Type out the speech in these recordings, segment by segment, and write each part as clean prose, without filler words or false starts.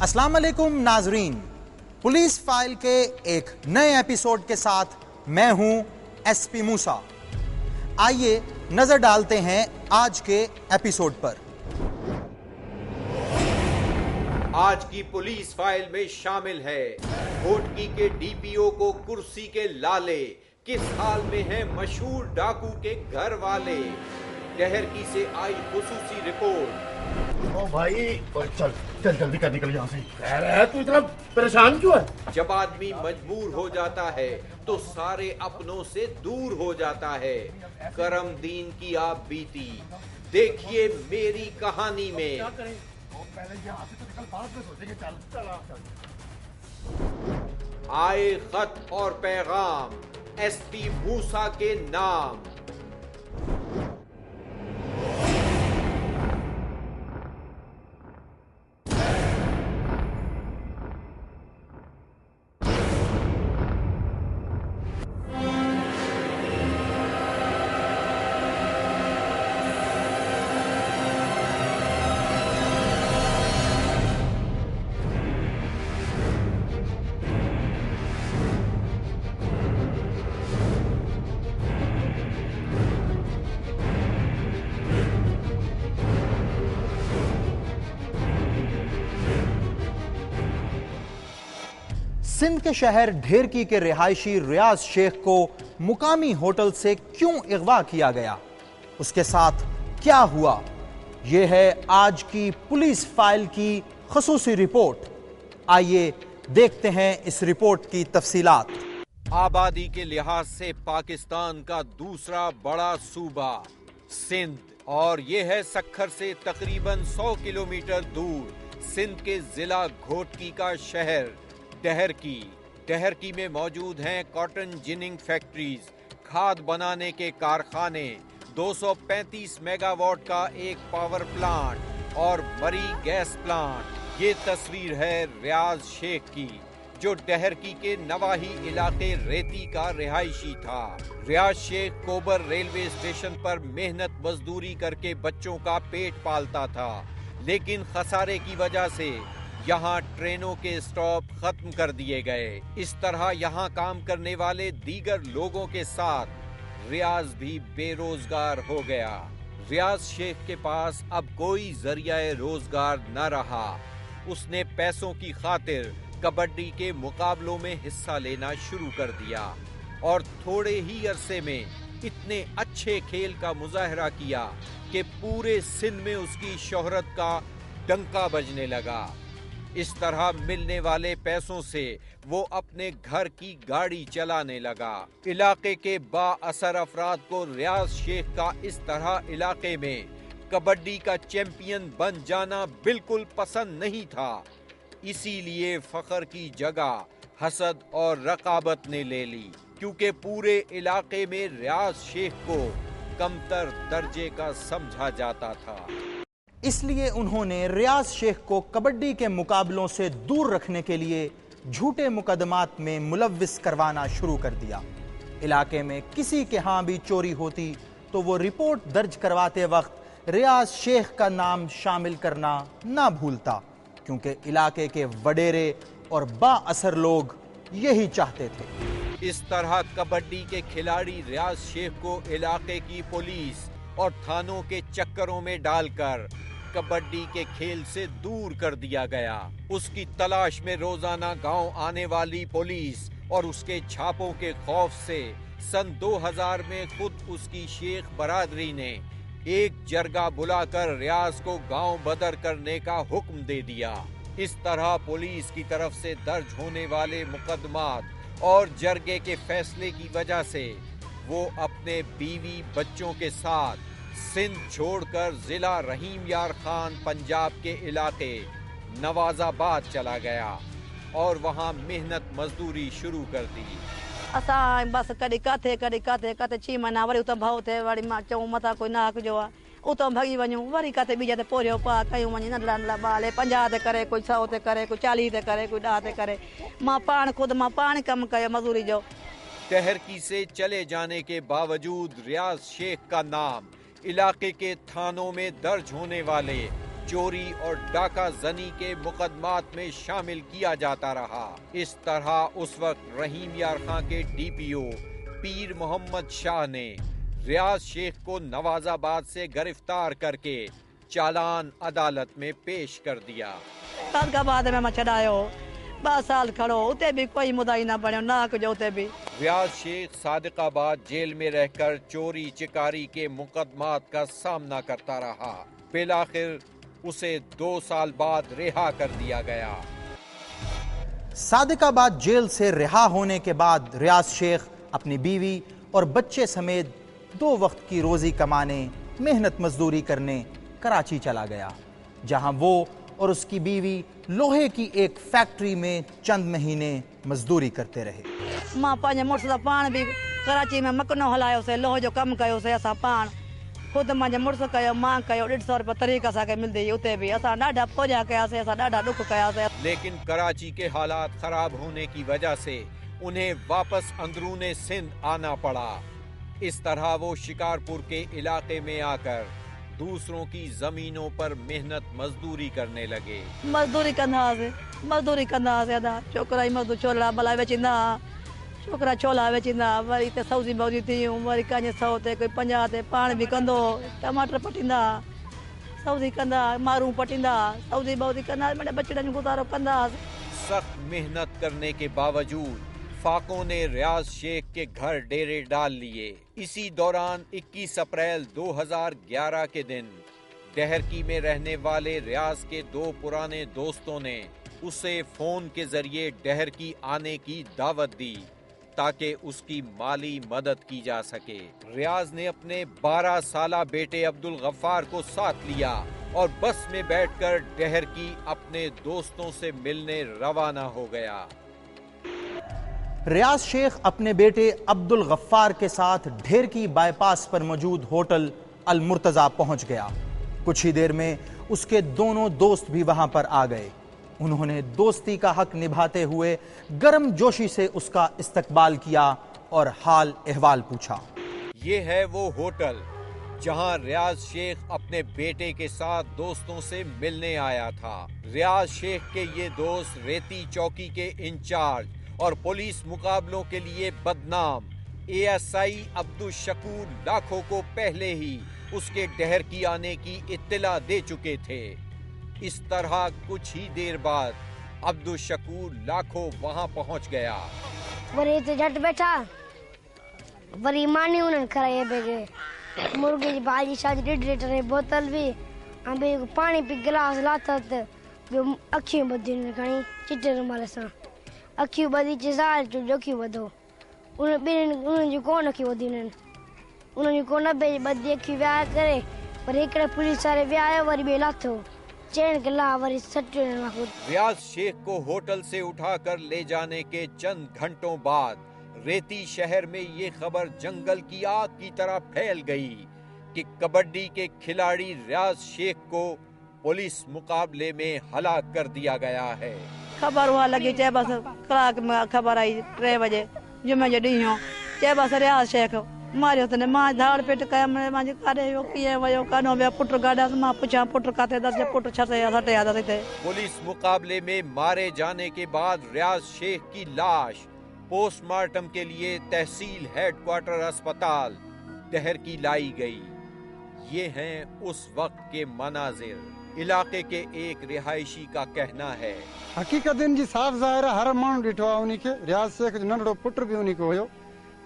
अस्सलाम वालेकुम नाजरीन, पुलिस फाइल के एक नए एपिसोड के साथ मैं हूं एसपी मूसा। आइए नजर डालते हैं आज के एपिसोड पर। आज की पुलिस फाइल में शामिल है घोटकी के डीपीओ को कुर्सी के लाले, किस हाल में है मशहूर डाकू के घर वाले, डहरकी से आई खुसूसी रिपोर्ट। ओ भाई चल चल जल्दी कर, निकल यहाँ से। खैर है, तू इतना परेशान क्यों है? जब आदमी मजबूर हो जाता है तो सारे अपनों से दूर हो जाता है। करम दीन की आप बीती देखिए मेरी कहानी में। पहले यहाँ से तो निकल, बाद में सोचेंगे। चल चल। आए खत और पैगाम एसपी मूसा के नाम। सिंध के शहर ढेरकी के रिहायशी रियाज शेख को मुकामी होटल से क्यों अगवा किया गया, उसके साथ क्या हुआ, यह है आज की पुलिस फाइल की खुसूसी रिपोर्ट। आइए देखते हैं इस रिपोर्ट की तफसीलात। आबादी के लिहाज से पाकिस्तान का दूसरा बड़ा सूबा सिंध, और यह है सक्खर से तकरीबन 100 किलोमीटर दूर सिंध के जिला घोटकी का शहर डहरकी में मौजूद हैं कॉटन जिनिंग फैक्ट्रीज, खाद बनाने के कारखाने, 235 मेगावाट का एक पावर प्लांट और मरी गैस प्लांट। ये तस्वीर है रियाज शेख की, जो डहरकी के नवाही इलाके रेती का रिहायशी था। रियाज शेख कोबर रेलवे स्टेशन पर मेहनत मजदूरी करके बच्चों का पेट पालता था, लेकिन खसारे की वजह से यहाँ ट्रेनों के स्टॉप खत्म कर दिए गए। इस तरह यहाँ काम करने वाले दीगर लोगों के साथ रियाज भी बेरोजगार हो गया। रियाज शेख के पास अब कोई जरिया रोजगार न रहा। उसने पैसों की खातिर कबड्डी के मुकाबलों में हिस्सा लेना शुरू कर दिया और थोड़े ही अरसे में इतने अच्छे खेल का मुजाहरा किया कि पूरे सिंध में उसकी शोहरत का डंका बजने लगा। इस तरह मिलने वाले पैसों से वो अपने घर की गाड़ी चलाने लगा। इलाके के बाअसर अफराद को रियाज शेख का इस तरह इलाके में कबड्डी का चैंपियन बन जाना बिल्कुल पसंद नहीं था। इसीलिए फख्र की जगह हसद और रकाबत ने ले ली, क्योंकि पूरे इलाके में रियाज शेख को कमतर दर्जे का समझा जाता था। इसलिए उन्होंने रियाज शेख को कबड्डी के मुकाबलों से दूर रखने के लिए झूठे मुकदमात में मुलव्विस करवाना शुरू कर दिया। इलाके में किसी के यहाँ भी चोरी होती तो वो रिपोर्ट दर्ज करवाते वक्त रियाज शेख का नाम शामिल करना ना भूलता, क्योंकि इलाके के वडेरे और बाअसर लोग यही चाहते थे। इस तरह कबड्डी के खिलाड़ी रियाज शेख को इलाके की पुलिस और थानों के चक्करों में डालकर कबड्डी के खेल से दूर कर दिया गया। उसकी तलाश में रोजाना गांव आने वाली पुलिस और उसके छापों के खौफ से सन 2000 में खुद उसकी शेख बरादरी ने एक जरगा बुलाकर रियाज को गांव बदर करने का हुक्म दे दिया। इस तरह पुलिस की तरफ से दर्ज होने वाले मुकदमात और जरगे के फैसले की वजह से वो अपने बीवी बच्चों के साथ सिंध छोड़कर जिला रहीम यार खान पंजाब के इलाके नवाजाबाद चला गया और वहां मेहनत मजदूरी शुरू कर दी। असां बस कॾहिं किथे 6 महीना वरी उतां भाउ थिए, वरी मां चऊं मथां कोई नाक जो आहे, उतां भॼी वञूं, वरी किथे ॿिए ते पोरियो पा कयूं वञी, नंढड़ा नंढड़ा ॿार 50 ते करे, कोई 100 ते करे, कोई 40 ते करे, कोई 10 ते करे। मां पाण कमु कयो मजदूरी जो। डहरकी से चले जाने के बावजूद रियाज शेख का नाम इलाके के थानों में दर्ज होने वाले चोरी और डाका जनी के मुकदमात में शामिल किया जाता रहा। इस तरह उस वक्त रहीम यार खां के डीपीओ पीर मोहम्मद शाह ने रियाज शेख को नवाजाबाद से गिरफ्तार करके चालान अदालत में पेश कर दिया। सादकाबाद में छड़ायो 2 साल खड़ो, उते भी कोई मुदाई ना बनो ना कुछ उते भी। रियाज शेख सादिकाबाद जेल में रहकर चोरी चिकारी के मुकदमात का सामना करता रहा। बिलाखिर उसे 2 साल बाद रिहा कर दिया गया। सादिकाबाद जेल से रिहा होने के बाद रियाज शेख अपनी बीवी और बच्चे समेत 2 वक्त की रोजी कमाने, मेहनत मजदूरी करने कराची चला गया, जहां वो और उसकी बीवी लोहे की एक फैक्ट्री में चंद महीने मजदूरी करते रहे। मां पंहिंजे मुड़ुस सां पाण बि कराची में मकनो हलायोसीं, लोह जो कमु कयोसीं असां पाण। ख़ुदि मुंहिंजे मुड़ुस कयो, मां कयो, 150 रुपया तरीक़ असांखे मिलंदी। उते बि असां ॾाढा खोजा कयासीं, असां ॾाढा ॾुख कयासीं। लेकिन कराची के हालात खराब होने की वजह से उन्हें वापस अंदरूने सिंध आना पड़ा। इस तरह वो शिकारपुर के इलाके में आकर दूसरों की जमीनों पर मेहनत मजदूरी करने लगे। मजदूरी कंदा हुआसीं अदा छोकिरा ई मजदूर छोला भला वेचींदा, छोकिरा छोला वेचींदा, वरी हिते सब्जी बब्जी थियूं, वरी कंहिंजे 100 ते कोई 50 ते पाण बि कंदो, टमाटर पटींदा, सब्जी कंदा, मारूं पटींदा, सब्जी बब्जी कंदा, मेरे बचड़नि जो गुज़ारो कंदा। सख्त मेहनत करने के बावजूद फाकों ने रियाज शेख के घर डेरे डाल लिए। इसी दौरान 21 अप्रैल 2011 के दिन डहरकी में रहने वाले रियाज के 2 पुराने दोस्तों ने उसे फोन के जरिए डहरकी आने की दावत दी ताकि उसकी माली मदद की जा सके। रियाज ने अपने 12 साला बेटे अब्दुल गफ्फार को साथ लिया और बस में बैठकर डहरकी अपने दोस्तों से मिलने रवाना हो गया। रियाज शेख अपने बेटे अब्दुल गफ्फार के साथ ढेरकी बाईपास पर मौजूद होटल अल मुर्तजा पहुंच गया। कुछ ही देर में उसके दोनों दोस्त भी वहां पर आ गए। उन्होंने दोस्ती का हक निभाते हुए गर्म जोशी से उसका इस्तकबाल किया और हाल अहवाल पूछा। ये है वो होटल जहां रियाज शेख अपने बेटे के साथ दोस्तों से मिलने आया था। रियाज शेख के ये दोस्त रेती चौकी के इंचार्ज और पुलिस मुकाबलों के लिए बदनाम एएसआई अब्दुल शकूर लाखों को पहले ही उसके डहरकी आने की इत्तला दे चुके थे। इस तरह कुछ ही देर बाद अब्दुल शकूर लाखों वहां पहुंच गया। वरी ते झट बैठा, वरी मानी उन्हनि कराए बेगे मुर्गे जी भाजी शाजी 1.5 लीटर बोतल भी अबे पानी पी गिलास लाता त अखियूं बदियूं खणी चिटे रुमाल सां अखियूं बदी चिज़ार जो जोखियूं वधो उन्हनि जी कोन अखियूं वधियूं, उन्हनि जी कोन बदी अखियूं विया करे पर हिकिड़े पुलिस वारे विया, वरी ॿिए लाथो चैन के ला वरी सटियो। रियाज शेख को होटल से उठाकर ले जाने के चंद घंटों बाद रेती शहर में ये खबर जंगल की आग की तरह फैल गई कि कबड्डी के खिलाड़ी रियाज शेख को पुलिस मुकाबले में हलाक कर दिया गया है। खबर हुआ लगी चे बस कलाक में खबर आई 3 बजे जुमे जो ॾींहुं चे बस रियाज शेख मारियो तने। मां धाड़ पेट कया मुंहिंजे काॾे वियो कीअं वियो कानो वियो पुट गाॾा मां पुछां पुट काथे दर्जे पुट छते थे। पुलिस मुकाबले में मारे जाने के बाद रियाज शेख की लाश पोस्टमार्टम के लिए तहसील हेडक्वार्टर अस्पताल डहरकी लाई गई। ये हैं उस वक्त के मनाजिर। इलाके के एक रिहायशी का कहना है, हकीकत जी साफ ज़ाहिर हर माण्हू ॾिठो आहे उनखे। रियाज शेख जो नंढड़ो पुट बि उनखे हुयो।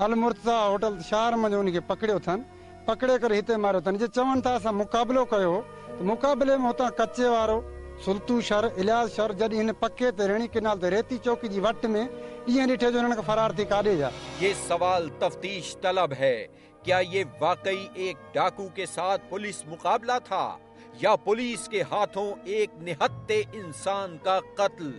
अल मुर्तज़ा होटल शहर में उनखे पकड़ियो अथनि, पकड़े करे हिते मारियो अथनि। जे चवनि था असां मुक़ाबिलो कयो त मुक़ाबिले में हुतां कच्चे वारो सुल्तू शर इलियास शर जॾहिं हिन पके ते रेणी किनाल ते रेती चौकी जी वट में ॾींहं ॾिठे जो हिननि फरार थी काॾे जा। ये सवाल तफ्तीश तलब है, क्या ये वाकई एक डाकू के साथ पुलिस मुकाबला था या पुलिस के हाथों एक निहत्ते इंसान का कत्ल?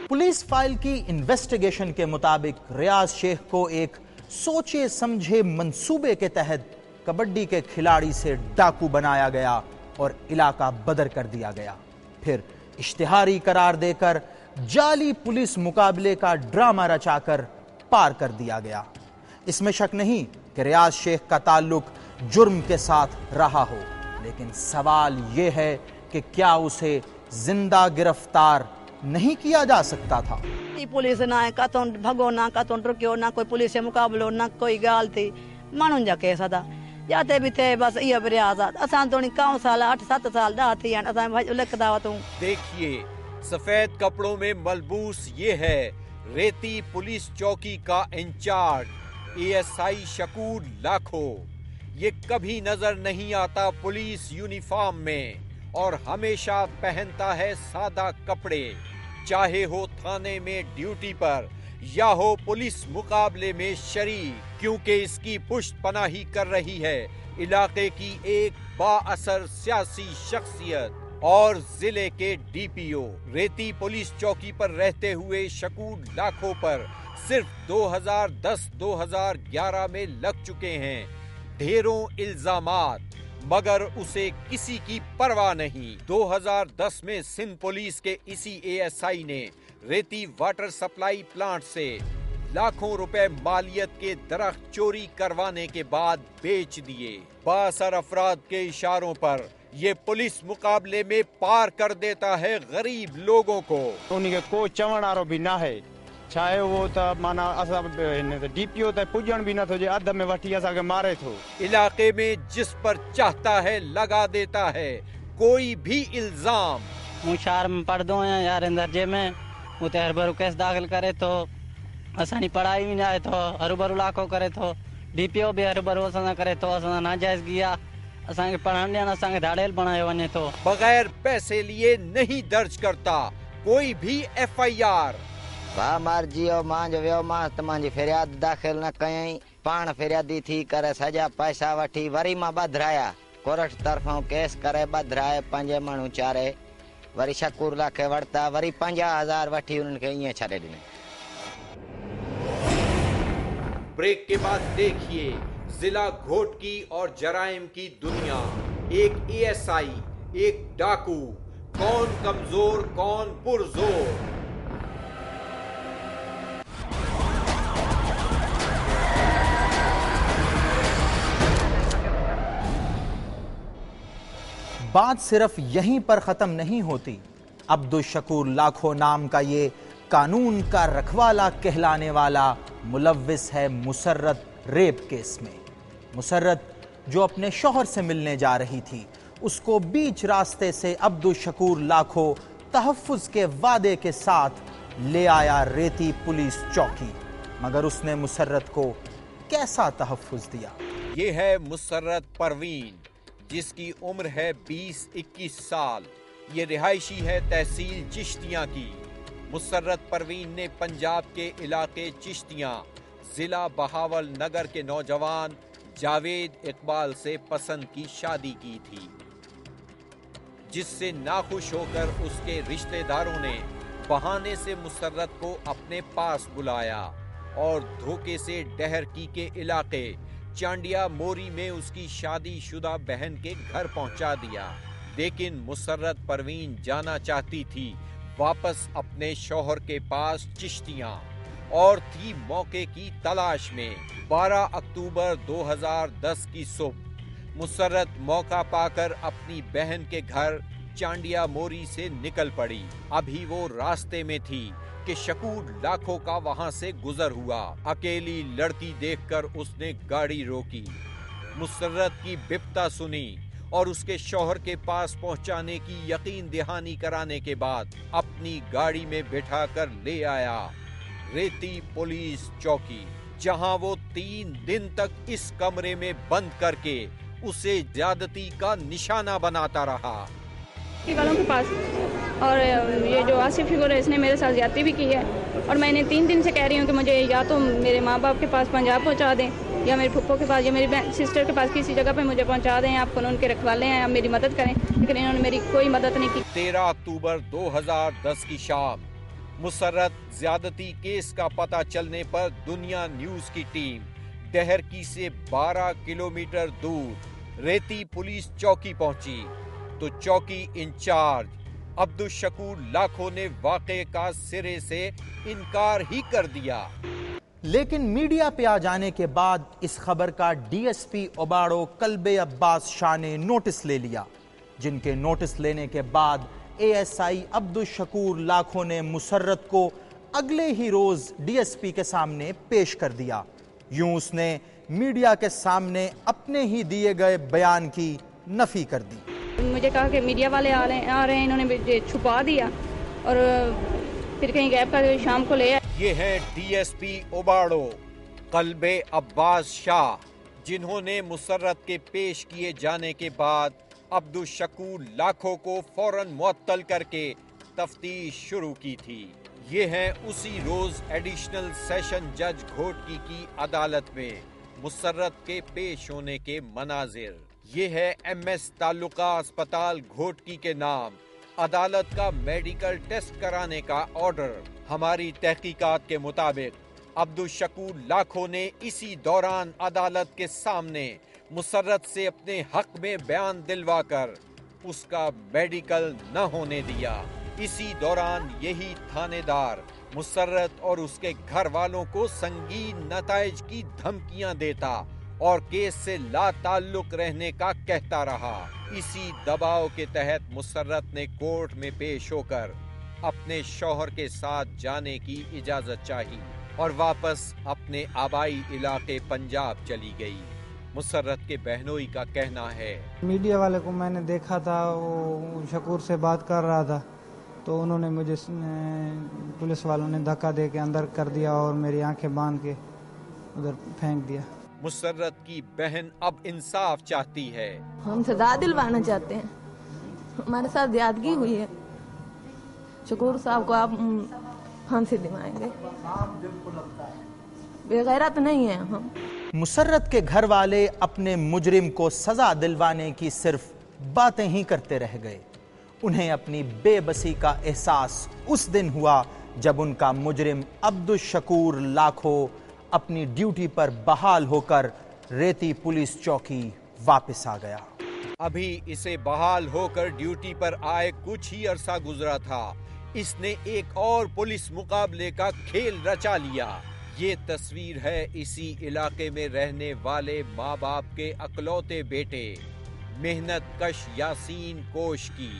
पुलिस फाइल की इन्वेस्टिगेशन के मुताबिक रियाज शेख को एक सोचे समझे मंसूबे के तहत कबड्डी के खिलाड़ी से डाकू बनाया गया और इलाका बदर कर दिया गया। फिर इश्तिहारी करार देकर जाली पुलिस मुकाबले का ड्रामा रचाकर पार कर दिया गया। इसमें शक नहीं कि रियाज शेख का ताल्लुक जुर्म के साथ रहा हो, लेकिन सवाल यह है कि क्या उसे जिंदा गिरफ्तार नहीं किया जा सकता था। पुलिस ना कतों भगो ना कतों टुकियो ना कोई पुलिस से मुकाबलो ना कोई गाल थी माण्हुनि जा केस था जाते भी थे बस इहो प्रयास असां थोड़ी कम साल 8-7 साल ॾह थी आहिनि असां लिखदा वतूं। देखिए सफेद कपड़ों में मलबूस ये है रेती पुलिस चौकी का इंचार्ज एएसआई शकूर लाखो। ये कभी नजर नहीं आता पुलिस यूनिफॉर्म में और हमेशा पहनता है सादा कपड़े, चाहे हो थाने में ड्यूटी पर या हो पुलिस मुकाबले में शरीक, क्योंकि इसकी पुष्ट पनाही कर रही है इलाके की एक बाअसर सियासी शख्सियत और जिले के डीपीओ। रेती पुलिस चौकी पर रहते हुए शकूर लाखों पर सिर्फ 2010-2011 में लग चुके हैं ढेरों इल्जामात, मगर उसे किसी की परवाह नहीं। 2010 में सिंध पुलिस के इसी एएसआई ने रेती वाटर सप्लाई प्लांट से लाखों रुपए मालियत के दरख्त चोरी करवाने के बाद बेच दिए। बाअसर अफराद के इशारों पर ये पुलिस मुकाबले में पार कर देता है गरीब लोगों को। उनके को चवण वारो भी ना है, चाहे वो तो माना असा डीपीओ तक पुजण भी न थो जे अध में वठी असा के मारे थो। इलाके में जिस पर चाहता है लगा देता है कोई भी इल्जाम। हूँ शहर में पढ़दो आहियां यार दर्जे में, उते हर भरू केस दाख़िल करे थो, असांजी पढ़ाई भी नाहे थो, हर भरू लाखो करे थो, डीपीओ भी हर भरू असां करे थो, असां नाजायज़ गिया असांखे पढ़ण ॾियण असांखे धाड़ेल बणायो वञे थो। बगैर पैसे लिए नहीं दर्ज करता कोई भी एफआईआर। वाह मर्जियो मांजो वियो मां त मुंहिंजी फरियाद दाख़िल न कयई, पाण फरियादी थी करे सॼा पैसा वठी वरी मां ॿधाया, कोर्ट तरफ़ां केस करे ॿधाए 5 माण्हू चारे, वरी शकूर लाखे वरता, वरी 50,000 वठी उन्हनि खे ईअं छॾे ॾिनई। ब्रेक के बाद देखिए जिला घोटकी और जराइम की दुनिया, एक एएसआई एक डाकू, कौन कमजोर कौन पुरजोर। बात सिर्फ यहीं पर खत्म नहीं होती। अब्दुल शकूर लाखो नाम का ये कानून का रखवाला कहलाने वाला मुलव्विस है मुसर्रत रेप केस में। मुसर्रत जो अपने शौहर से मिलने जा रही थी, उसको बीच रास्ते से अब्दुल शकूर लाखो तहफ्फुज के वादे के साथ ले आया रेती पुलिस चौकी, मगर उसने मुसर्रत को कैसा तहफ्फुज दिया। ये है मुसर्रत परवीन, जिसकी उम्र है 20-21 साल। ये रिहायशी है तहसील चिश्तियां की। मुसर्रत परवीन ने पंजाब के इलाके चिश्तियां जिला बहावल नगर के नौजवान जावेद इकबाल से पसंद की शादी की थी, जिससे नाखुश होकर उसके रिश्तेदारों ने बहाने से मुसर्रत को अपने पास बुलाया और धोखे से डहरकी के इलाके चांडिया मोरी में उसकी शादीशुदा बहन के घर पहुंचा दिया। लेकिन मुसर्रत परवीन जाना चाहती थी वापस अपने शौहर के पास चिश्तियां और थी मौके की तलाश में। 12 अक्टूबर 2010 की सुबह मुसर्रत मौका पाकर अपनी बहन के घर चांडिया मोरी से निकल पड़ी। अभी वो रास्ते में थी कि शकूर लाखों का वहां से गुजर हुआ। अकेली लड़की देखकर उसने गाड़ी रोकी। मुसर्रत की बिपता सुनी और उसके शौहर के पास पहुंचाने की यकीन दहानी कराने के बाद अपनी गाड़ी में बिठाकर ले आया रेती पुलिस चौकी, जहां वो 3 दिन तक इस कमरे में बंद करके उसे ज्यादती का निशाना बनाता रहा। वालों के पास और ये जो आसिफ फिगर है इसने मेरे साथ ज्यादती भी की है और मैंने 3 दिन से कह रही हूँ कि मुझे या तो मेरे माँ बाप के पास पंजाब पहुँचा दें या मेरे फुप्पो के पास या मेरी सिस्टर के पास किसी जगह पे मुझे पहुँचा दें, आप कानून के रखवाले हैं, आप मेरी मदद करें, लेकिन इन्होंने मेरी कोई मदद नहीं की। 13 अक्टूबर 2010 की शाम मुसर्रत ज्यादती केस का पता चलने पर दुनिया न्यूज की टीम डहरकी से 12 किलोमीटर दूर रेती पुलिस चौकी पहुंची तो चौकी इंचार्ज अब्दुल शकूर लाखो ने वाक़े का सिरे से इनकार ही कर दिया। लेकिन मीडिया पे आ जाने के बाद इस खबर का डीएसपी ओबाड़ो कल्बे अब्बास शाह ने नोटिस ले लिया, जिनके नोटिस लेने के बाद एएसआई अब्दुल शकूर लाखों ने मुसर्रत को अगले ही रोज डीएसपी के सामने पेश कर दिया। यूं उसने मीडिया के सामने अपने ही दिए गए बयान की नफी कर दी। मुझे कहा कि मीडिया वाले आ रहे हैं, इन्होंने मुझे छुपा दिया और फिर कहीं गैप कर शाम को ले आए। ये है डीएसपी ओबाड़ो कल्बे अब्बास शाह, जिन्होंने मुसर्रत के पेश किए जाने के बाद अब्दुल शकूर लाखों को फौरन मुअत्तल करके तफ्तीश शुरू की थी। ये है उसी रोज एडिशनल सेशन जज घोटकी की अदालत में मुसर्रत के पेश होने के मनाजिर। ये है एमएस तालुका अस्पताल घोटकी के नाम अदालत का मेडिकल टेस्ट कराने का ऑर्डर। हमारी तहकीकात के मुताबिक अब्दुल शकूर लाखों ने इसी दौरान अदालत के सामने मुसर्रत से अपने हक में बयान दिलवाकर उसका मेडिकल न होने दिया। इसी दौरान यही थानेदार मुसर्रत और उसके घर वालों को संगीन नताइज की धमकियां देता और केस से लाताल्लुक रहने का कहता रहा। इसी दबाव के तहत मुसर्रत ने कोर्ट में पेश होकर अपने शौहर के साथ जाने की इजाजत चाही और वापस अपने आबाई इलाके पंजाब चली गई। मुसर्रत के बहनोई का कहना है, मीडिया वाले को मैंने देखा था, वो शकूर से बात कर रहा था, तो उन्होंने मुझे पुलिस वालों ने धक्का दे के अंदर कर दिया और मेरी आंखें बांध के उधर फेंक दिया। मुसर्रत की बहन अब इंसाफ चाहती है। हम सजा दिलवाना चाहते हैं, हमारे साथ ज्यादगी हुई है, शकूर साहब को आप फांसी दिलवाएंगे, बेगैरत नहीं है हम। मुसर्रत के घर वाले अपने मुजरिम को सजा दिलवाने की सिर्फ बातें ही करते रह गए। उन्हें अपनी बेबसी का एहसास उस दिन हुआ जब उनका मुजरिम अब्दुल शकूर लाखों अपनी ड्यूटी पर बहाल होकर रेती पुलिस चौकी वापस आ गया। अभी इसे बहाल होकर ड्यूटी पर आए कुछ ही अरसा गुजरा था, इसने एक और पुलिस मुकाबले का खेल रचा लिया। ये तस्वीर है इसी इलाके में रहने वाले माँ बाप के अकलौते बेटे मेहनत कश यासीन कोश की,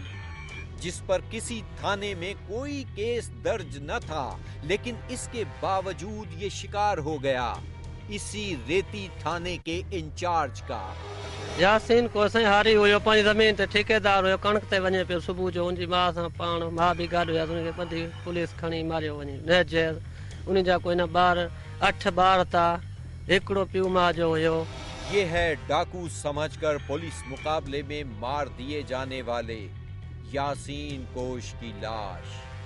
जिस पर किसी थाने में कोई केस दर्ज न था, लेकिन इसके बावजूद ये शिकार हो गया इसी रेती थाने के इंचार्ज का। यासीन कोश हारी हुयो, पंहिंजी ज़मीन ते ठेकेदार हुयो, कणक ते वञे पियो सुबुह जो, उनजी माउ सां पाण माउ बि गॾु हुयसि, उनखे ॿधी पुलिस खणी मारियो वञे नैजेर। उन जा कोई न 8 ॿार था, हिकिड़ो पीउ माउ जो हुयो। ये है डाकू समझकर पुलिस मुकाबले में मार दिए जाने वाले यासीन कोश की लाश,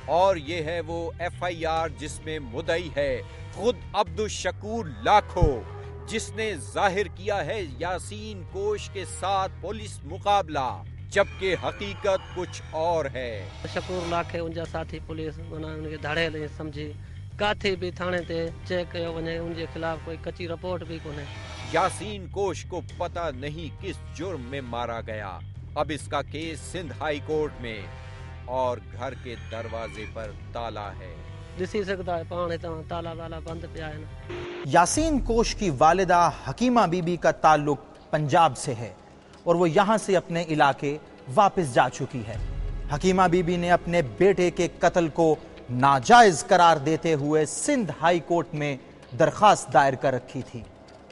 और ये है वो एफआईआर जिसमें मुद्दई है खुद अब्दुल शकूर लाखों, जिसने जाहिर किया है यासीन कोश के साथ पुलिस मुकाबला, जबकि हकीकत कुछ और है। शकूर लाखे उनजा साथी पुलिस उनके धड़ेल समझी काथे भी थाने ते चेक कयो वने, उनके खिलाफ कोई कच्ची रिपोर्ट भी कोने। यासीन कोश को पता नहीं किस जुर्म में मारा गया। अब इसका केस सिंध हाई कोर्ट में और घर के दरवाजे पर ताला है। दिसी सकता है पाने ताला वाला बंद पे आए ना। यासीन कोश की वालिदा हकीमा बीबी का ताल्लुक पंजाब से है और वो यहाँ से अपने इलाके वापस जा चुकी है। हकीमा बीबी ने अपने बेटे के कत्ल को नाजायज करार देते हुए सिंध हाई कोर्ट में दरखास्त दायर कर रखी थी,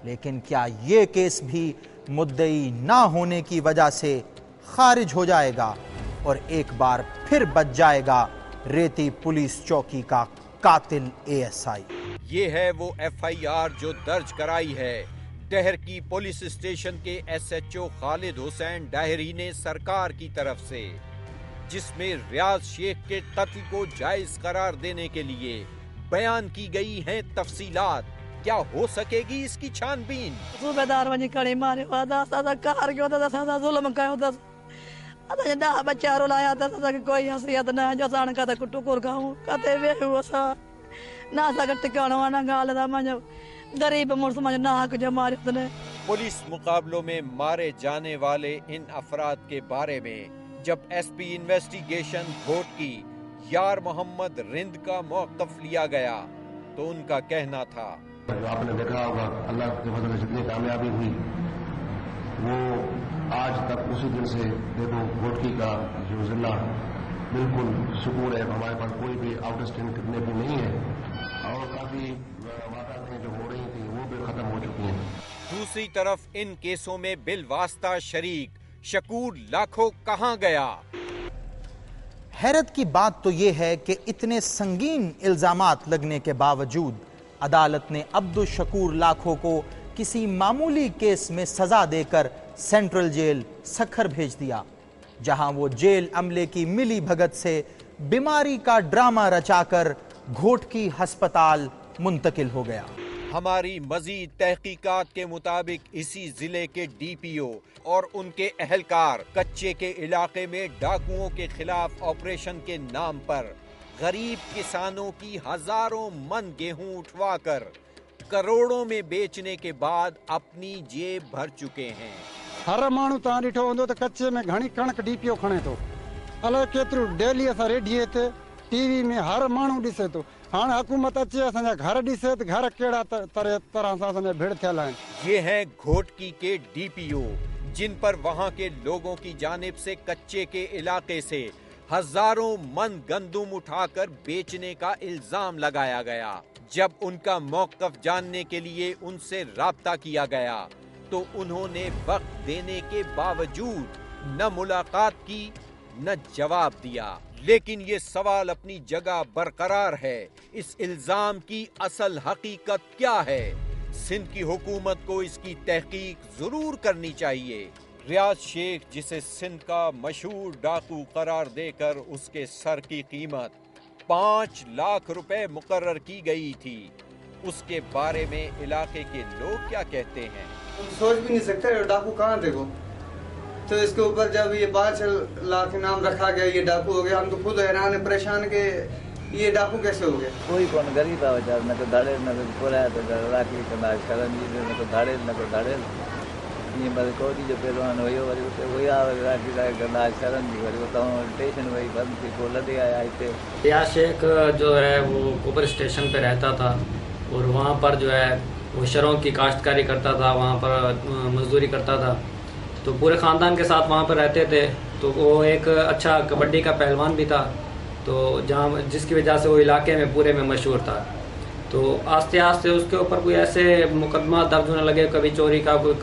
लेकिन क्या ये केस भी मुद्दई ना होने की वजह से खारिज हो जाएगा और एक बार फिर बच जाएगा रेती पुलिस चौकी का कातिल एएसआई? ये है वो एफआईआर जो दर्ज कराई है डहर की पुलिस स्टेशन के एसएचओ खालिद हुसैन डाहरी ने सरकार की तरफ से, जिसमें रियाज शेख के कत्ल को जायज करार देने के लिए बयान की गई हैं तफसीलात। क्या हो सकेगी इसकी छानबीन? सूबेदार वञी खणी मारियो आहे, असां कार कयो अथसि, असां ज़ुल्म कयो अथसि, असांजा 10 बच्चा रुलाया अथसि, असांखे कोई हैसियत न आहे जो असां हाणे किथे टुकुर खाऊं, किथे वेहूं, असां न असांखे टिकाणो आहे, न ॻाल्हि आहे, मुंहिंजो गरीब मुड़ुस मुंहिंजो नाहक जो मारियो अथनि। पुलिस मुकाबलों में मारे जाने वाले इन अफराद के बारे में जब एसपी इन्वेस्टिगेशन घोटकी यार मोहम्मद रिंद का मौक़िफ़ लिया गया तो उनका कहना था, आपने देखा होगा अल्लाह के फजल से जितनी कामयाबी हुई वो आज तक उसी दिन से देखो घोटकी का जो जिला बिल्कुल सुकून है। हमारे पास कोई भी आउट स्टैंड किडनैपिंग नहीं है और काफी वारदातें जो हो रही थी वो भी खत्म हो चुकी हैं। दूसरी तरफ इन केसों में बिलवास्ता शरीक शकूर लाखो कहां गया? हैरत की बात तो यह है कि इतने संगीन इल्जामात लगने के बावजूद अदालत ने अब्दुल शकूर लाखो को किसी मामूली केस में सजा देकर सेंट्रल जेल सखर भेज दिया, जहां वो जेल अमले की मिली भगत से बीमारी का ड्रामा रचाकर घोटकी अस्पताल मुंतकिल हो गया। हमारी मजीद तहकीकात के मुताबिक इसी जिले के डीपीओ और उनके अहलकार कच्चे के इलाके में डाकुओं के खिलाफ ऑपरेशन के नाम पर गरीब किसानों की हजारों मन गेहूं उठवाकर करोड़ों में बेचने के बाद अपनी जेब भर चुके हैं। हर माण्हू तव्हां ॾिठो हूंदो त कच्चे में घणी कणक डीपीओ खणे थो, अलाए केतिरो डेली असां रेडियो ते टीवी में हर माण्हू ॾिसे थो। हाणे हुकूमत अचे असांजा घर ॾिसे त घर कहिड़ा तरह सां असांजा भिड़ थियल आहिनि। ये हैं घोटकी के डीपीओ जिन पर वहां के लोगों की जानिब से कच्चे के इलाके से हजारों मन गंदुम उठाकर बेचने का इल्जाम लगाया गया। जब उनका मौक़िफ़ जानने के लिए उनसे राब्ता किया गया तो उन्होंने वक्त देने के बावजूद न मुलाकात की न जवाब दिया। लेकिन ये सवाल अपनी जगह बरकरार है, इस इल्जाम की असल हकीकत क्या है? सिंध की हुकूमत को इसकी तहकीक जरूर करनी चाहिए। रियाज शेख, जिसे सिंध का मशहूर डाकू करार देकर उसके सर की कीमत 5 लाख रुपए मुकर्रर की गई थी, उसके बारे में इलाके के लोग क्या कहते हैं? सोच भी नहीं सकते डाकू कहाँ थे वो। तो इसके ऊपर जब ये 5 लाख इनाम रखा गया, ये डाकू हो गया, हम तो खुद हैरान है, परेशान के ये डाकू कैसे हो गए। कोई कौन गरीब है बेचारा, न तो दाड़े न तो कोला तो राखी कंदा शरण जी न तो दाड़े न तो दाड़े ये बल कोडी जो पहलवान होयो वरी उते होया राखी ला कंदा शरण जी वरी तो स्टेशन वही बंद थी को लदे आया इते। रियाज शेख जो है वो कोबर स्टेशन पे रहता था और वहाँ पर जो है वो शरों की काश्तकारी करता था, वहाँ पर मजदूरी करता था, तो पूरे ख़ानदान के साथ वहाँ पर रहते थे। तो वो एक अच्छा कबड्डी का पहलवान भी था, तो जहाँ जिसकी वजह से वो इलाके में पूरे में मशहूर था। तो आस्ते आस्ते उसके ऊपर कोई ऐसे मुकदमा दर्ज होने लगे, कभी चोरी का कोई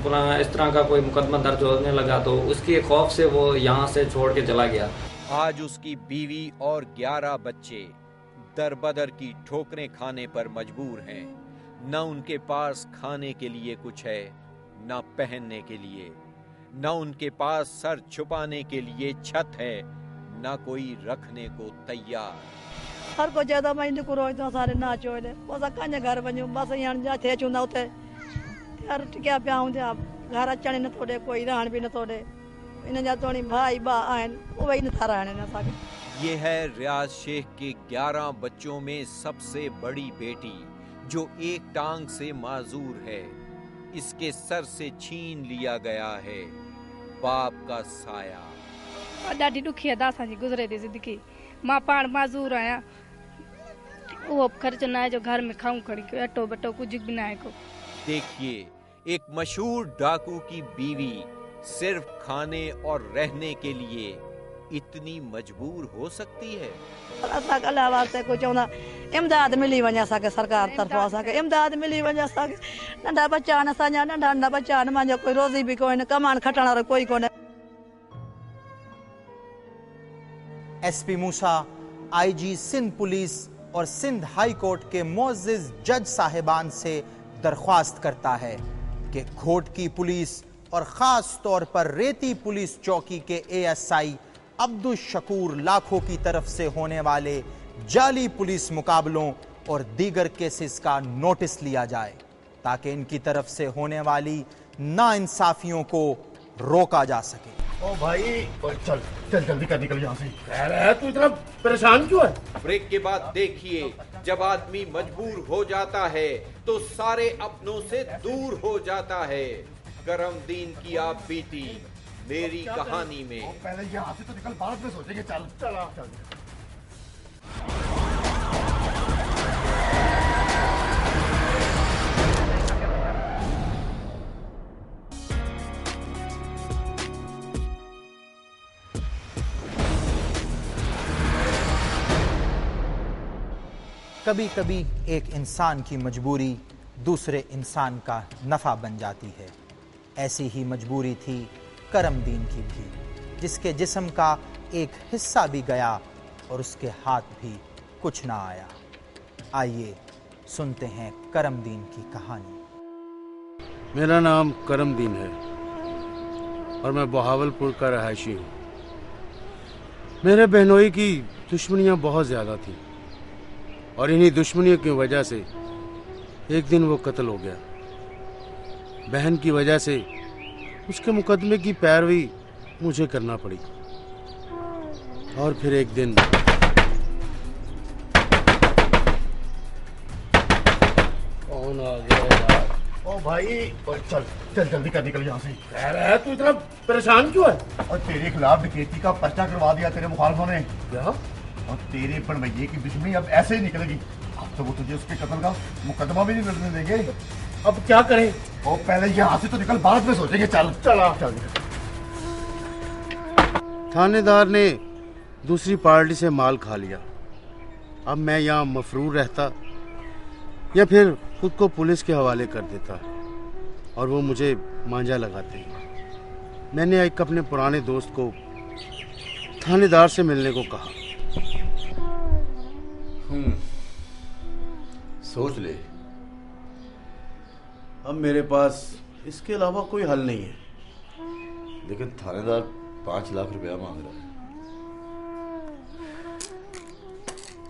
पुराना इस तरह का कोई मुकदमा दर्ज होने लगा, तो उसके खौफ से वो यहाँ से छोड़ के चला गया। आज उसकी बीवी और 11 बच्चे दरबदर की ठोकरें खाने पर मजबूर हैं। न उनके पास खाने के लिए कुछ है, न पहनने के लिए, न उनके पास सर छुपाने के लिए छत है, न कोई रखने को तैयार। हर को ज्यादा महीने को रोज तो सारे ना चोले बस कन्या घर वञू बस यहाँ जा थे चुंदा उते यार क्या पिया हूं आप घर अचण न थोड़े कोई रहन भी न थोड़े इन जा तोणी भाई बा आन वो ही न था रहने न साके। ये है रियाज शेख के 11 बच्चों में सबसे बड़ी बेटी जो एक टांग से माजूर है। इसके सर से छीन लिया गया है बाप का साया। ॾाढी ॾुखी अदा असांजी गुज़रे थी ज़िंदगी। मां पाण माज़ूर आहियां, वो खर्च ना है जो घर में खाऊं खड़ी के अटो बटो कुछ भी ना है को। देखिए, एक मशहूर डाकू की बीवी सिर्फ खाने और रहने के लिए इतनी मजबूर हो सकती है। असां अल्लाह वास्ते को चवंदा इमदाद मिली वञे असांखे सरकार तरफों असांखे इमदाद मिली वञे असांखे। नंढा बच्चा आहिनि असांजा नंढा नंढा बच्चा आहिनि, मुंहिंजो कोई रोज़ी बि कोन्हे, कमाइण खटण वारो कोई कोन्हे। एसपी मूसा आईजी सिंध पुलिस और सिंध हाई कोर्ट के मुअज़्ज़िज़ जज साहिबान से दरख्वास्त करता है कि घोटकी पुलिस और ख़ास तौर पर रेती पुलिस चौकी के एएसआई अब्दुल शकूर लाखो की तरफ से होने वाले जाली पुलिस मुकाबलों और दीगर केसेस का नोटिस लिया जाए ताकि इनकी तरफ से होने वाली नाइंसाफियों को रोका जा सके। ओ भाई चल चल जल्दी कर निकल यहाँ से। अरे तू इतना परेशान क्यों है? ब्रेक के बाद देखिए, जब आदमी मजबूर हो जाता है तो सारे अपनों से दूर हो जाता है। करम दीन की आप बीती मेरी कहानी में। पहले यहाँ से तो निकल, बाद में सोचेंगे। चल चल चल। कभी कभी एक इंसान की मजबूरी दूसरे इंसान का नफ़ा बन जाती है। ऐसी ही मजबूरी थी करमदीन की भी, जिसके जिस्म का एक हिस्सा भी गया और उसके हाथ भी कुछ ना आया। आइए सुनते हैं करमदीन की कहानी। मेरा नाम करमदीन है और मैं बहावलपुर का रहायशी हूँ। मेरे बहनोई की दुश्मनियाँ बहुत ज़्यादा थीं और इन्हीं दुश्मनियों की वजह से एक दिन वो कत्ल हो गया। बहन की वजह से उसके मुकदमे की पैरवी मुझे करना पड़ी। और फिर एक दिन कौन आ गया यार? ओ भाई चल चल जल्दी कर, निकल यहाँ से। कह रहा है तू इतना परेशान क्यों है? और तेरे खिलाफ डकैती का पर्चा करवा दिया तेरे मुखालफों ने। क्या? और तेरे भणवैये की दुश्मनी अब ऐसे ही निकलेगी। अब तो वो तुझे उसके कत्ल का मुकदमा भी नहीं लड़ने देंगे। अब क्या करें? ओ पहले यहाँ से तो निकल, बाद में सोचेंगे। चल चल चल। थानेदार ने दूसरी पार्टी से माल खा लिया। अब मैं यहाँ मफरूर रहता या फिर खुद को पुलिस के हवाले कर देता और वो मुझे मांझा लगाते। मैंने एक अपने पुराने दोस्त को थानेदार से मिलने को कहा। सोच ले, अब मेरे पास इसके अलावा कोई हल नहीं है, लेकिन थानेदार 5 लाख रुपया मांग रहा है।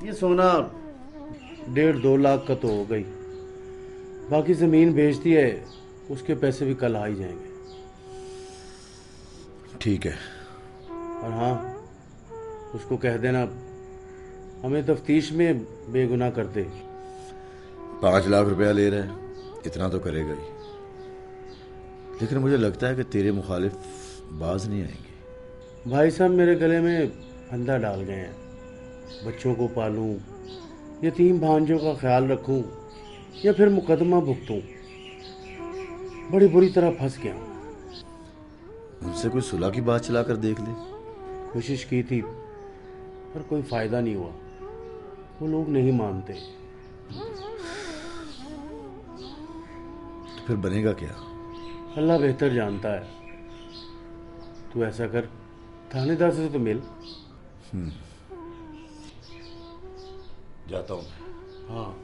ये सोना 1.5-2 लाख का तो हो गई, बाकी जमीन बेचती है, उसके पैसे भी कल आ ही जाएंगे। ठीक है। और हाँ, उसको कह देना हमें तफ्तीश में बेगुनाह कर दे। 5 लाख रुपया ले रहा है, इतना तो करेगा ही, लेकिन मुझे लगता है कि तेरे मुखालिफ बाज नहीं आएंगे। भाई साहब मेरे गले में फंदा डाल गए हैं। बच्चों को पालूं, यतीम भांजों का ख्याल रखूं या फिर मुकदमा भुगतूं, बड़ी बुरी तरह फंस गया हूं। उनसे कोई सुलह की बात चला कर देख ले। कोशिश की थी पर कोई फायदा नहीं हुआ, वो लोग नहीं मानते। तो फिर बनेगा क्या? अल्लाह बेहतर जानता है। तू ऐसा कर, थानेदार से तो मिल। जाता हूं। हाँ।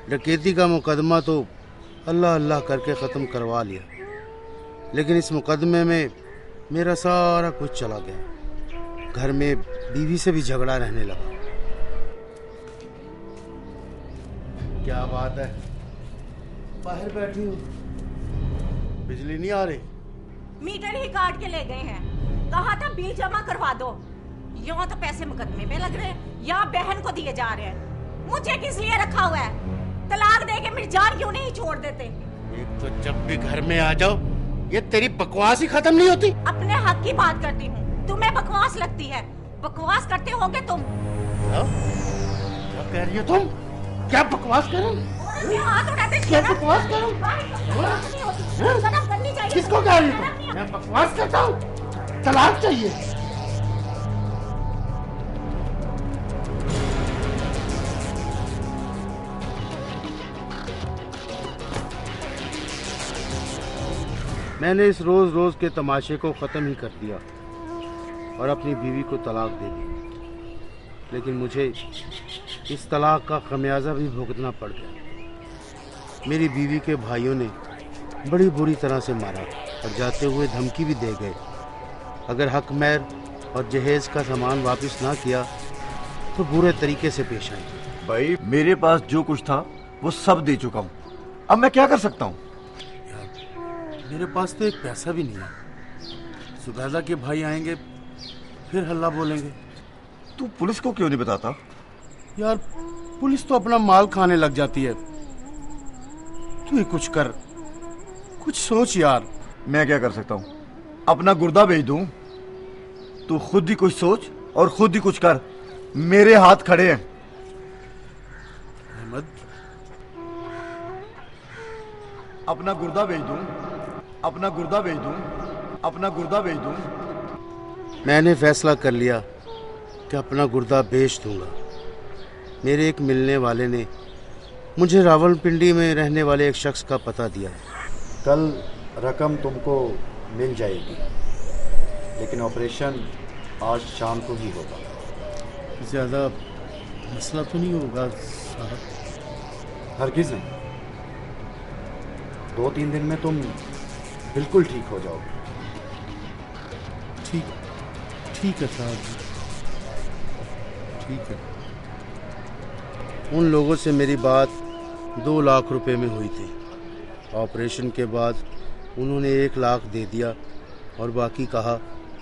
डकैती का मुकदमा तो अल्लाह अल्लाह करके ख़त्म करवा लिया, लेकिन इस मुकदमे में मेरा सारा कुछ चला गया। घर में बीवी से भी झगड़ा रहने लगा। क्या बात है? बाहर बैठी हूँ, बिजली नहीं आ रही। मीटर ही काट के ले गए हैं। कहा था बिल जमा करवा दो। यूं तो पैसे मुकदमे में लग रहे हैं या बहन को दिए जा रहे हैं। मुझे किस लिए रखा हुआ है? तलाक दे के मेरी जान क्यों नहीं छोड़ देते? एक तो जब भी घर में आ जाओ ये तेरी बकवास ही खत्म नहीं होती। अपने हक की बात करती हूँ, तुम्हें बकवास लगती है। बकवास करते होगे तुम। क्या कह रही हो तुम? क्या बकवास करूं? क्या बकवास करूं? किसको कह रही हो? मैं बकवास करता हूँ? तलाक चाहिए? मैंने इस रोज रोज के तमाशे को खत्म ही कर दिया और अपनी बीवी को तलाक दे दी, लेकिन मुझे इस तलाक का खमियाजा भी भुगतना पड़ गया। मेरी बीवी के भाइयों ने बड़ी बुरी तरह से मारा और जाते हुए धमकी भी दे गए, अगर हक महर और जहेज का सामान वापस ना किया तो बुरे तरीके से पेश आएंगे। भाई मेरे पास जो कुछ था वो सब दे चुका हूँ, अब मैं क्या कर सकता हूँ? मेरे पास तो एक पैसा भी नहीं है। सुबैदा के भाई आएंगे फिर हल्ला बोलेंगे। तू पुलिस को क्यों नहीं बताता? यार पुलिस तो अपना माल खाने लग जाती है। तू ही कुछ कर, कुछ सोच यार। मैं क्या कर सकता हूँ? अपना गुर्दा भेज दूं? तू खुद ही कुछ सोच और खुद ही कुछ कर। मेरे हाथ खड़े हैं। अहमद, अपना गुर्दा भेज दूं? अपना गुर्दा भेज दूं? अपना गुर्दा बेच दूं। मैंने फैसला कर लिया कि अपना गुर्दा बेच दूंगा। मेरे एक मिलने वाले ने मुझे रावलपिंडी में रहने वाले एक शख्स का पता दिया। कल रकम तुमको मिल जाएगी, लेकिन ऑपरेशन आज शाम को ही होगा। ज़्यादा मसला तो नहीं होगा साहब? हरगिज़ नहीं, 2-3 दिन में तुम बिल्कुल ठीक हो जाओगे। ठीक है साहब, ठीक है। उन लोगों से मेरी बात 2 लाख रुपए में हुई थी। ऑपरेशन के बाद उन्होंने 1 लाख दे दिया और बाकी कहा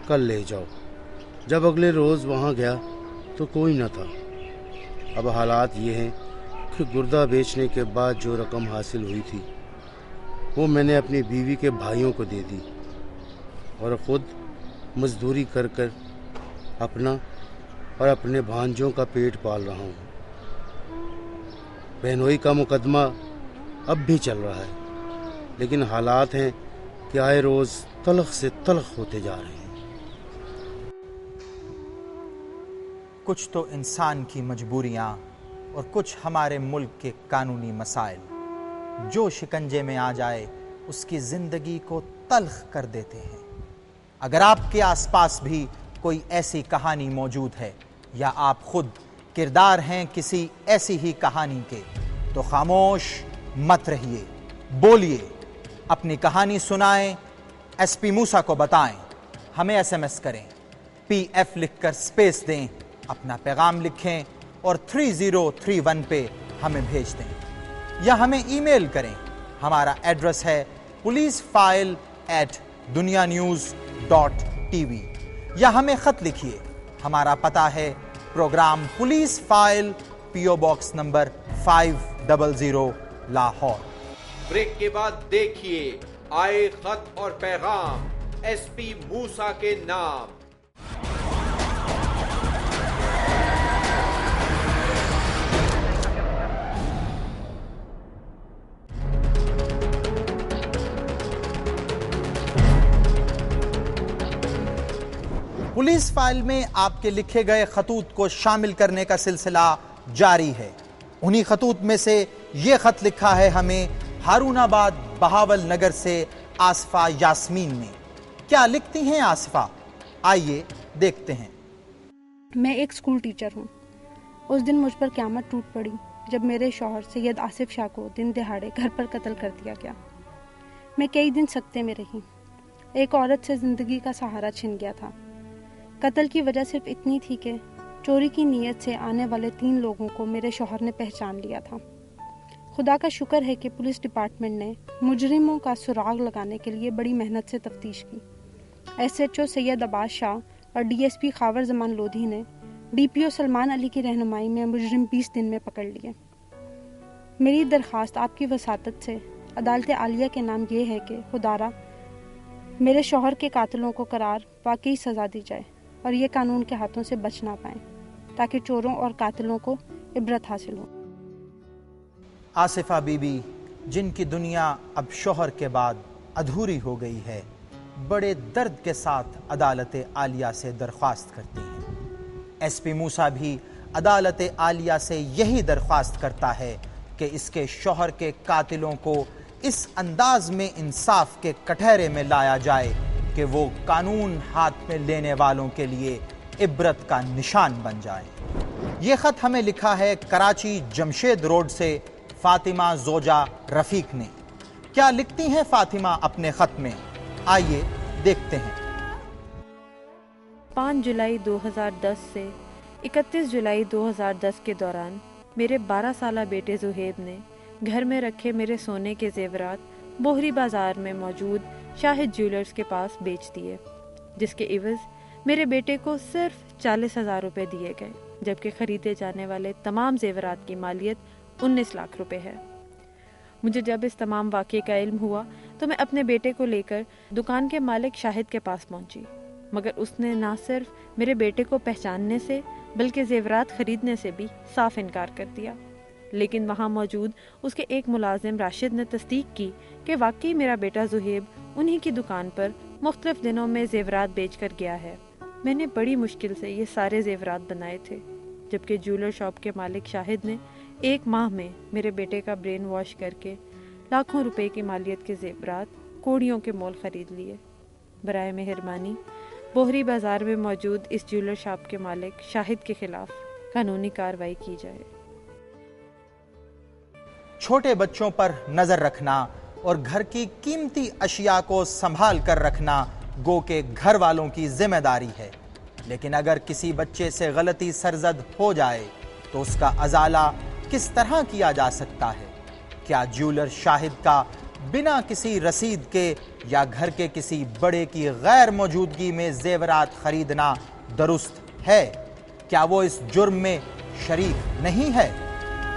कल ले जाओ। जब अगले रोज़ वहाँ गया तो कोई न था। अब हालात ये हैं कि गुर्दा बेचने के बाद जो रकम हासिल हुई थी वो मैंने अपनी बीवी के भाइयों को दे दी और ख़ुद मजदूरी कर कर अपना और अपने भांजों का पेट पाल रहा हूँ। बहनोई का मुकदमा अब भी चल रहा है, लेकिन हालात हैं कि आए रोज़ तलख से तलख होते जा रहे हैं। कुछ तो इंसान की मजबूरियां और कुछ हमारे मुल्क के कानूनी मसाइल जो शिकंजे में आ जाए उसकी जिंदगी को तल्ख कर देते हैं। अगर आपके आसपास भी कोई ऐसी कहानी मौजूद है या आप खुद किरदार हैं किसी ऐसी ही कहानी के, तो खामोश मत रहिए, बोलिए, अपनी कहानी सुनाएं, एसपी मूसा को बताएं, हमें एसएमएस करें, PF लिखकर स्पेस दें, अपना पैगाम लिखें और 3031 पे हमें भेज दें या हमें ईमेल करें। हमारा एड्रेस है policeFile@dunianews.tv या हमें खत लिखिए। हमारा पता है programme police file, PO box number 500 Lahore. Break के बाद देखिए आए खत और पैगाम एसपी मूसा के नाम। पुलिस फाइल में आपके लिखे गए खतूत को शामिल करने का सिलसिला जारी है। उन्हीं खतूत में से ये खत लिखा है हमें हारूनाबाद बहावल नगर से आसफा यास्मीन ने। क्या लिखती हैं आसफा, आइए देखते हैं। मैं एक स्कूल टीचर हूँ। उस दिन मुझ पर क़यामत टूट पड़ी जब मेरे शौहर सैयद आसिफ शाह को दिन दिहाड़े घर पर कत्ल कर दिया गया। मैं कई दिन सकते में रही। एक औरत से ज़िंदगी का सहारा छिन गया था। कत्ल की वजह सिर्फ इतनी थी कि चोरी की नीयत से आने वाले 3 लोगों को मेरे शौहर ने पहचान लिया था। खुदा का शुक्र है कि पुलिस डिपार्टमेंट ने मुजरिमों का सुराग लगाने के लिए बड़ी मेहनत से तफ्तीश की। SHO सैयद अब्बास शाह और DSP खावर जमान लोधी ने DPO सलमान अली की रहनुमाई में मुजरिम 20 दिन में पकड़ लिए। मेरी दरख्वास्त आपकी वसातत से अदालत आलिया के नाम ये है कि खुदारा मेरे शौहर के कातिलों को करार वाकई सज़ा दी जाए और ये कानून के हाथों से बच ना पाएं, ताकि चोरों और कातिलों को इबरत हासिल हो। आसिफा बीबी, जिनकी दुनिया अब शौहर के बाद अधूरी हो गई है, बड़े दर्द के साथ अदालत आलिया से दरख्वास्त करती हैं। SP मूसा भी अदालत आलिया से यही दरख्वास्त करता है कि इसके शौहर के कातिलों को इस अंदाज में इंसाफ के कटहरे में लाया जाए कि वो कानून हाथ में लेने वालों के लिए इबरत का निशान बन जाए। ये खत हमें लिखा है कराची जमशेद रोड से फातिमा जोजा रफीक ने। क्या लिखती हैं फातिमा अपने खत में, आइए देखते हैं। 5 जुलाई 2010 से 31 जुलाई 2010 के दौरान मेरे 12 साला बेटे जुहेब ने घर में रखे मेरे सोने के जेवरात बोहरी बाजार में मौजूद शाहिद ज्वेलर्स के पास बेच दिए, जिसके इवज मेरे बेटे को सिर्फ 40,000 रुपये दिए गए, जबकि खरीदे जाने वाले तमाम जेवरात की मालियत 19 लाख रुपए है। मुझे जब इस तमाम वाक़े का इल्म हुआ तो मैं अपने बेटे को लेकर दुकान के मालिक शाहिद के पास पहुंची, मगर उसने ना सिर्फ मेरे बेटे को पहचानने से बल्कि जेवरात खरीदने से भी साफ इनकार कर दिया। लेकिन वहाँ मौजूद उसके एक मुलाजिम राशिद ने तस्दीक की कि वाकई मेरा बेटा जुहेब उन्हीं की दुकान पर मुख्तलिफ दिनों में जेवरात बेच कर गया है। मैंने बड़ी मुश्किल से ये सारे जेवरात बनाए थे, जबकि ज्वेलर शॉप के मालिक शाहिद ने 1 माह में मेरे बेटे का ब्रेन वॉश करके लाखों रुपए की मालियत के जेवरात कोड़ियों के मोल खरीद लिए। बराए मेहरबानी बोहरी बाजार में मौजूद इस ज्वेलर शॉप के मालिक शाहिद के खिलाफ कानूनी कार्रवाई की जाए। छोटे बच्चों पर नजर रखना और घर की कीमती अशिया को संभाल कर रखना गो के घर वालों की जिम्मेदारी है, लेकिन अगर किसी बच्चे से गलती सरजद हो जाए तो उसका अजाला किस तरह किया जा सकता है? क्या ज्वेलर शाहिद का बिना किसी रसीद के या घर के किसी बड़े की गैर मौजूदगी में जेवरात खरीदना दुरुस्त है? क्या वो इस जुर्म में शरीक नहीं है?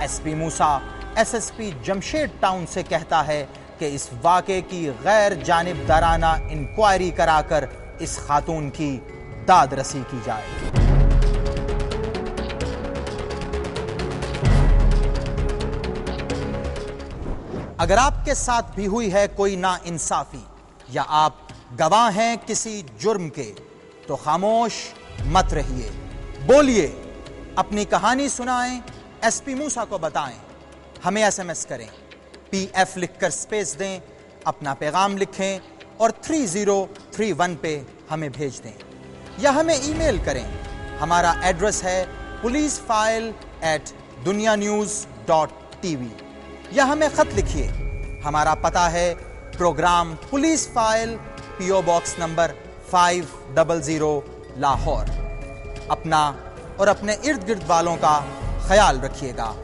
एसपी मूसा एसएसपी जमशेद टाउन से कहता है कि इस वाक़े की गैर जानिबदाराना इंक्वायरी कराकर इस खातून की दाद रसी की जाए। अगर आपके साथ भी हुई है कोई नाइंसाफी या आप गवाह हैं किसी जुर्म के, तो खामोश मत रहिए, बोलिए, अपनी कहानी सुनाएं, एसपी मूसा को बताएं, हमें एसएमएस करें, पीएफ लिखकर स्पेस दें, अपना पैगाम लिखें और 3031 पे हमें भेज दें, या हमें ईमेल करें। हमारा एड्रेस है policeFile@dunyanews.tv, या हमें खत लिखिए। हमारा पता है programme police file, PO box number 500 Lahore. अपना और अपने इर्द गिर्द वालों का ख्याल रखिएगा।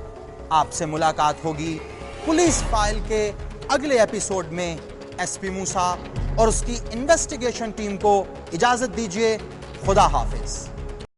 आपसे मुलाकात होगी पुलिस फाइल के अगले एपिसोड में। एसपी मूसा और उसकी इन्वेस्टिगेशन टीम को इजाजत दीजिए। खुदा हाफिज।